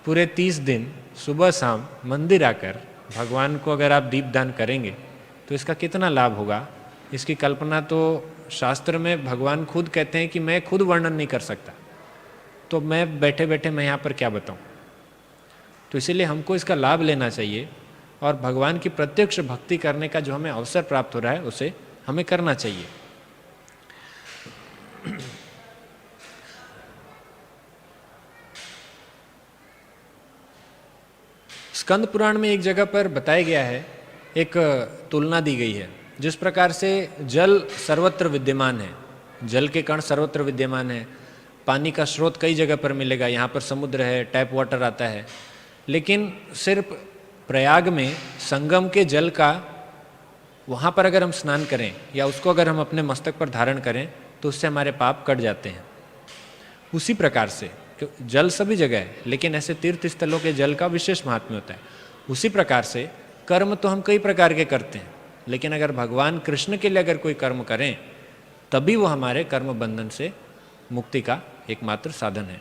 पूरे 30 दिन सुबह शाम मंदिर आकर भगवान को अगर आप दीपदान करेंगे तो इसका कितना लाभ होगा, इसकी कल्पना तो शास्त्र में भगवान खुद कहते हैं कि मैं खुद वर्णन नहीं कर सकता, तो मैं बैठे बैठे मैं यहाँ पर क्या बताऊँ। तो इसीलिए हमको इसका लाभ लेना चाहिए और भगवान की प्रत्यक्ष भक्ति करने का जो हमें अवसर प्राप्त हो रहा है उसे हमें करना चाहिए। स्कंद पुराण में एक जगह पर बताया गया है, एक तुलना दी गई है। जिस प्रकार से जल सर्वत्र विद्यमान है, जल के कण सर्वत्र विद्यमान है, पानी का स्रोत कई जगह पर मिलेगा, यहाँ पर समुद्र है, टैप वाटर आता है, लेकिन सिर्फ प्रयाग में संगम के जल का वहाँ पर अगर हम स्नान करें या उसको अगर हम अपने मस्तक पर धारण करें तो उससे हमारे पाप कट जाते हैं। उसी प्रकार से जल सभी जगह है, लेकिन ऐसे तीर्थ स्थलों के जल का विशेष महात्म्य होता है। उसी प्रकार से कर्म तो हम कई प्रकार के करते हैं, लेकिन अगर भगवान कृष्ण के लिए अगर कोई कर्म करें तभी वो हमारे कर्म बंधन से मुक्ति का एकमात्र साधन है।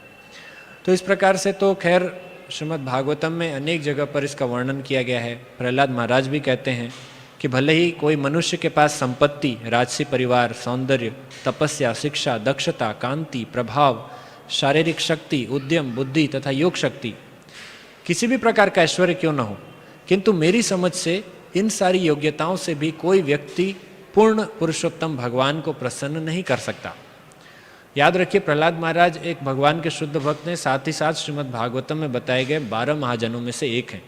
तो इस प्रकार से तो खैर श्रीमद् भागवतम में अनेक जगह पर इसका वर्णन किया गया है। प्रहलाद महाराज भी कहते हैं कि भले ही कोई मनुष्य के पास संपत्ति, राजसी परिवार, सौंदर्य, तपस्या, शिक्षा, दक्षता, कांति, प्रभाव, शारीरिक शक्ति, उद्यम, बुद्धि तथा योग शक्ति, किसी भी प्रकार का ऐश्वर्य क्यों न हो, किंतु मेरी समझ से इन सारी योग्यताओं से भी कोई व्यक्ति पूर्ण पुरुषोत्तम भगवान को प्रसन्न नहीं कर सकता। याद रखिए, प्रहलाद महाराज एक भगवान के शुद्ध भक्त हैं, साथ ही साथ श्रीमद् भागवतम में बताए गए 12 महाजनों में से एक हैं।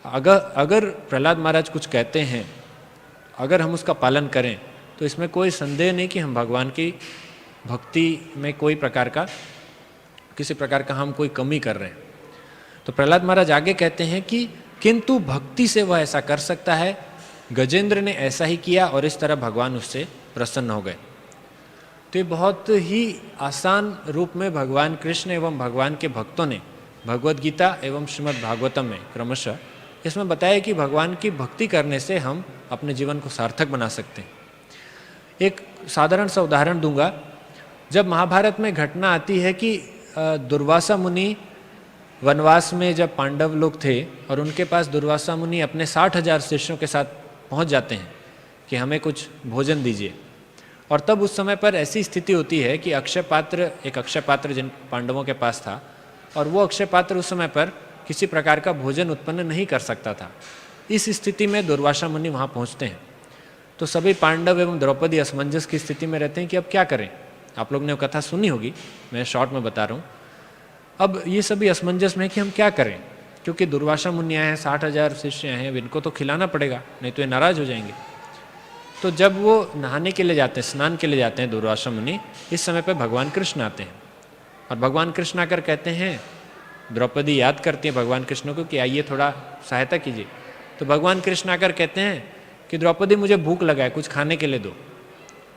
अगर प्रहलाद महाराज कुछ कहते हैं, अगर हम उसका पालन करें तो इसमें कोई संदेह नहीं कि हम भगवान की भक्ति में किसी प्रकार का हम कोई कमी कर रहे हैं। तो प्रहलाद महाराज आगे कहते हैं कि किंतु भक्ति से वह ऐसा कर सकता है। गजेंद्र ने ऐसा ही किया और इस तरह भगवान उससे प्रसन्न हो गए। तो ये बहुत ही आसान रूप में भगवान कृष्ण एवं भगवान के भक्तों ने भगवद गीता एवं श्रीमद् भागवतम में क्रमशः इसमें बताया कि भगवान की भक्ति करने से हम अपने जीवन को सार्थक बना सकते हैं। एक साधारण सा उदाहरण दूंगा। जब महाभारत में घटना आती है कि दुर्वासा मुनि वनवास में जब पांडव लोग थे और उनके पास दुर्वासा मुनि अपने 60,000 शिष्यों के साथ पहुंच जाते हैं कि हमें कुछ भोजन दीजिए, और तब उस समय पर ऐसी स्थिति होती है कि एक अक्षय पात्र जिन पांडवों के पास था, और वो अक्षय पात्र उस समय पर किसी प्रकार का भोजन उत्पन्न नहीं कर सकता था। इस स्थिति में दुर्वासा मुनि वहाँ पहुँचते हैं। तो सभी पांडव एवं द्रौपदी असमंजस की स्थिति में रहते हैं कि अब क्या करें। आप लोग ने वो कथा सुनी होगी, मैं शॉर्ट में बता रहा हूँ। अब ये सभी असमंजस में कि हम क्या करें, क्योंकि दुर्वासा मुनि आए हैं, 60,000 शिष्य हैं, इनको तो खिलाना पड़ेगा, नहीं तो ये नाराज हो जाएंगे। तो जब वो नहाने के लिए जाते हैं, स्नान के लिए जाते हैं दुर्वासा मुनि, इस समय पर भगवान कृष्ण आते हैं और भगवान कृष्ण आकर कहते हैं, द्रौपदी याद करती है भगवान कृष्ण को कि आइए थोड़ा सहायता कीजिए। तो भगवान कृष्ण आकर कहते हैं कि द्रौपदी मुझे भूख लगा है, कुछ खाने के लिए दो।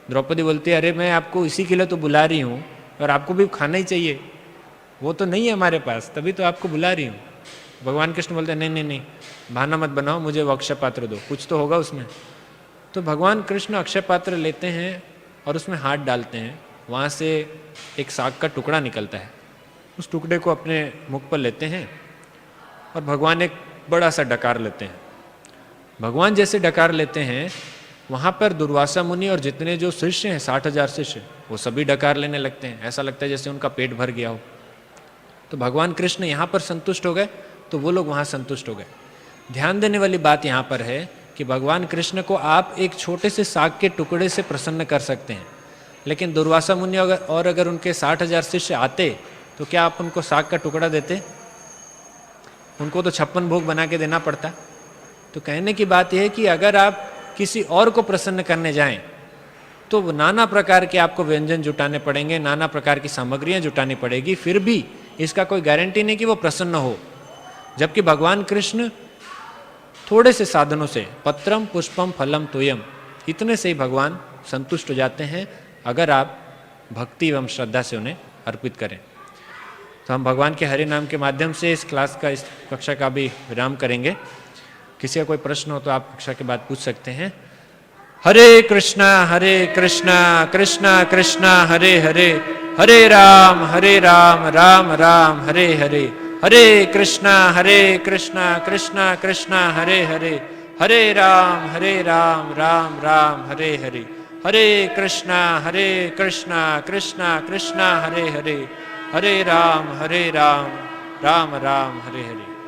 द्रौपदी बोलती है, अरे मैं आपको इसी के लिए तो बुला रही हूँ और आपको भी खाना ही चाहिए, वो तो नहीं है हमारे पास, तभी तो आपको बुला रही हूँ। भगवान कृष्ण बोलते हैं, नहीं, बहाना मत बनाओ, मुझे वो अक्षय पात्र दो, कुछ तो होगा उसमें। तो भगवान कृष्ण अक्षय पात्र लेते हैं और उसमें हाथ डालते हैं, वहाँ से एक साग का टुकड़ा निकलता है। उस टुकड़े को अपने मुख पर लेते हैं और भगवान एक बड़ा सा डकार लेते हैं। भगवान जैसे डकार लेते हैं, वहाँ पर दुर्वासा मुनि और जितने जो शिष्य हैं, 60,000 शिष्य, वो सभी डकार लेने लगते हैं। ऐसा लगता है जैसे उनका पेट भर गया हो। तो भगवान कृष्ण यहाँ पर संतुष्ट हो गए तो वो लोग वहाँ संतुष्ट हो गए। ध्यान देने वाली बात यहाँ पर है कि भगवान कृष्ण को आप एक छोटे से साग के टुकड़े से प्रसन्न कर सकते हैं, लेकिन दुर्वासा मुनि अगर उनके 60,000 शिष्य आते तो क्या आप उनको साग का टुकड़ा देते? उनको तो 56 भोग बना के देना पड़ता। तो कहने की बात यह है कि अगर आप किसी और को प्रसन्न करने जाएं तो नाना प्रकार के आपको व्यंजन जुटाने पड़ेंगे, नाना प्रकार की सामग्रियां जुटानी पड़ेगी, फिर भी इसका कोई गारंटी नहीं कि वो प्रसन्न हो। जबकि भगवान कृष्ण थोड़े से साधनों से, पत्रम पुष्पम फलम तोयम, इतने से ही भगवान संतुष्ट हो जाते हैं अगर आप भक्ति एवं श्रद्धा से उन्हें अर्पित करें। तो हम भगवान के हरि नाम के माध्यम से इस कक्षा का भी विराम करेंगे। किसी का कोई प्रश्न हो तो आप कक्षा के बाद पूछ सकते हैं। हरे कृष्णा कृष्णा कृष्णा हरे हरे, हरे राम राम राम हरे हरे, हरे कृष्णा कृष्णा कृष्णा हरे हरे, हरे राम राम राम हरे हरे, हरे कृष्णा कृष्णा कृष्णा हरे हरे, हरे राम राम राम हरे हरे।